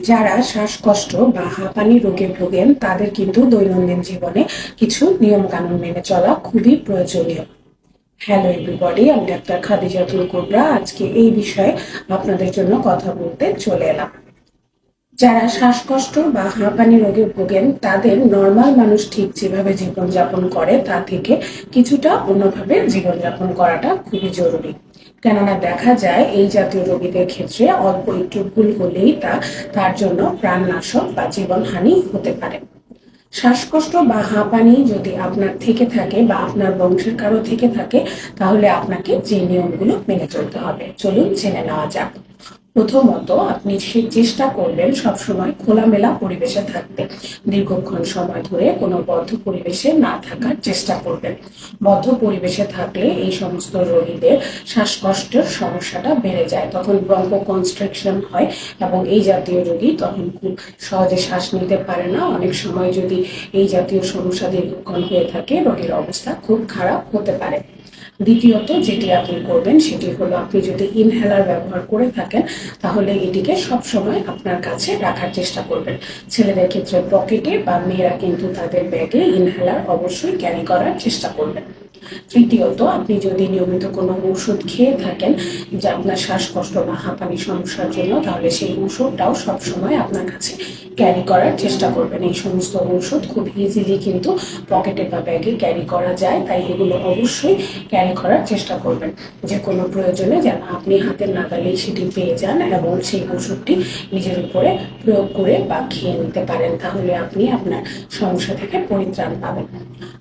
যারা শ্বাসকষ্ট বা হাঁপানি রোগে ভোগেন তাদের কিন্তু দৈনন্দিন জীবনে কিছু নিয়ম কানুন মেনে চলা খুবই প্রয়োজনীয়। হ্যালো এভরিবডি, আমি ডাক্তার খাদিজাতুল কুবরা। আজকে এই বিষয়ে আপনাদের জন্য কথা বলতে চলে এলাম। যারা শ্বাসকষ্ট বা হাঁপানি রোগে ভোগেন তাদের নর্মাল মানুষ ঠিক যেভাবে জীবনযাপন করে তা থেকে কিছুটা অন্যভাবে জীবনযাপন করাটা খুবই জরুরি। কেননা দেখা যায় এই জাতীয় রোগীদের ক্ষেত্রে অল্প একটু ভুল হলেই তার জন্য প্রাণনাশক বা জীবনহানি হতে পারে। শ্বাসকষ্ট বা হাঁপানি যদি আপনার থেকে থাকে বা আপনার বংশের কারো থেকে থাকে তাহলে আপনাকে যে নিয়মগুলো মেনে চলতে হবে, চলুন জেনে নেওয়া যাক। প্রথমত, আপনি চেষ্টা করবেন সবসময় খোলামেলা পরিবেশে থাকতে। দীর্ঘক্ষণ সময় ধরে কোনো বদ্ধ পরিবেশে না থাকার চেষ্টা করবেন। বদ্ধ পরিবেশে থাকলে এই সমস্ত রোগীদের শ্বাসকষ্টের সমস্যাটা বেড়ে যায়, তখন ব্রঙ্কো কনস্ট্রাকশন হয় এবং এই জাতীয় রোগী তখন খুব সহজে শ্বাস নিতে পারে না। অনেক সময় যদি এই জাতীয় সমস্যা দীর্ঘক্ষণ হয়ে থাকে রোগীর অবস্থা খুব খারাপ হতে পারে। দ্বিতীয়ত যেটি আপনি করবেন সেটি হলো, আপনি যদি ইনহেলার ব্যবহার করে থাকেন তাহলে এটিকে সবসময় আপনার কাছে রাখার চেষ্টা করবেন। ছেলেদের ক্ষেত্রে পকেটে বা মেয়েরা কিন্তু তাদের ব্যাগে ইনহেলার অবশ্যই ক্যারি করার চেষ্টা করবেন। তৃতীয়ত, আপনি যদি নিয়মিত কোনো ওষুধ খেয়ে থাকেন যে আপনার শ্বাসকষ্ট বা হাঁপানি সমস্যার জন্য, তাহলে সেই ওষুধটাও সবসময় আপনার কাছে ক্যারি করার চেষ্টা করবেন। এই সমস্ত ওষুধ খুব ইজিলি কিন্তু পকেটে বা ব্যাগে ক্যারি করা যায়, তাই এগুলো অবশ্যই ক্যারি করার চেষ্টা করবেন। যে কোনো প্রয়োজনে যেন আপনি হাতের নাগালেই সেটি পেয়ে যান এবং সেই ওষুধটি নিজের উপরে প্রয়োগ করে বা খেয়ে নিতে পারেন, তাহলে আপনি আপনার সমস্যা থেকে পরিত্রাণ পাবেন।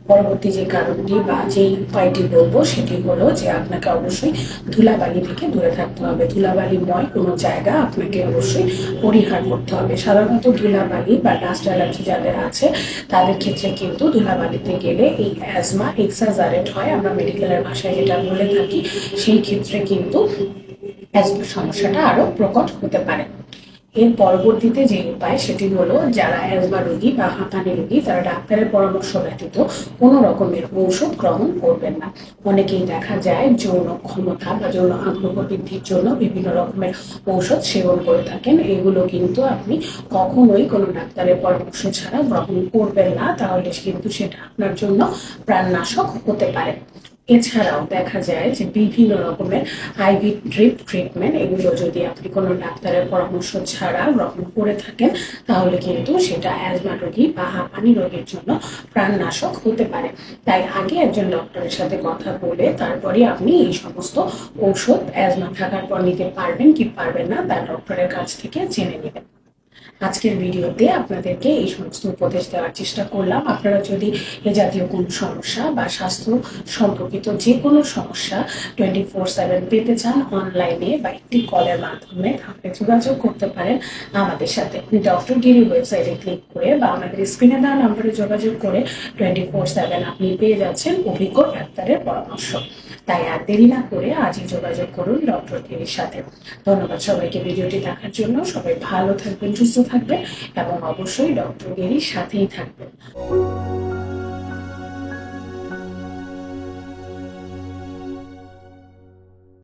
পরবর্তী যে কারণটি বা যেই উপায়টি বলবো সেটি হলো যে আপনাকে অবশ্যই ধুলাবালি থেকে দূরে থাকতে হবে। ধুলাবালিময় কোনো জায়গা আপনাকে অবশ্যই পরিহার করতে হবে। সাধারণত ধুলাবালি বা ডাস্ট অ্যালার্জি যাদের আছে তাদের ক্ষেত্রে কিন্তু ধুলাবালিতে গেলে এই অ্যাজমা এক্সাজারেট হয়, আমরা মেডিকেলের ভাষায় যেটা বলে থাকি, সেই ক্ষেত্রে কিন্তু অ্যাজমা সমস্যাটা আরো প্রকট হতে পারে। এর পরবর্তীতে যে উপায় সেটি হলো, যারা অ্যাজমা রোগী বা হাঁপানি রোগী তারা ডাক্তারের পরামর্শ ব্যতীত কোনো রকমের ঔষধ গ্রহণ করবেন না। অনেকেই দেখা যায় যৌন ক্ষমতা বা যৌন আগ্রহ বৃদ্ধির জন্য বিভিন্ন রকমের ঔষধ সেবন করে থাকেন। এগুলো কিন্তু আপনি কখনোই কোনো ডাক্তারের পরামর্শ ছাড়া গ্রহণ করবেন না, তাহলে কিন্তু সেটা আপনার জন্য প্রাণনাশক হতে পারে। এছাড়াও দেখা যায় যে বিভিন্ন রকমের আইভি ড্রিপ ট্রিটমেন্ট, এগুলো যদি আপনি কোনো ডাক্তারের পরামর্শ ছাড়া গ্রহণ করে থাকেন তাহলে কিন্তু সেটা অ্যাজমা রোগী বা হাঁপানি রোগীর জন্য প্রাণনাশক হতে পারে। তাই আগে একজন ডক্টরের সাথে কথা বলে তারপরে আপনি এই সমস্ত ঔষধ অ্যাজমা থাকার পর নিতে পারবেন কি পারবেন না তা ডক্টরের কাছ থেকে জেনে নেবেন। আজকের ভিডিওতে আপনাদেরকে এই সমস্ত উপদেশ দেওয়ার চেষ্টা করলাম। আপনারা যদি এ জাতীয় কোনো সমস্যা বা স্বাস্থ্য সম্পর্কিত যে কোনো সমস্যা 24/7 পেতে চান অনলাইনে বা একটি কলের মাধ্যমে, আপনি যোগাযোগ করতে পারেন আমাদের সাথে। ডক্টর গিরি ওয়েবসাইটে ক্লিক করে বা আমাদের স্ক্রিনে দেওয়া নম্বরে যোগাযোগ করে 24/7 আপনি পেয়ে যাচ্ছেন অভিজ্ঞ ডাক্তারের পরামর্শ। তাই আর দেরি না করে আজই যোগাযোগ করুন ডক্টর গিরির সাথে। ধন্যবাদ সবাইকে ভিডিওটি দেখার জন্য। সবাই ভালো থাকবেন, সুস্থ থাকবেন এবং অবশ্যই ডক্টর গিরির সাথেই থাকবেন।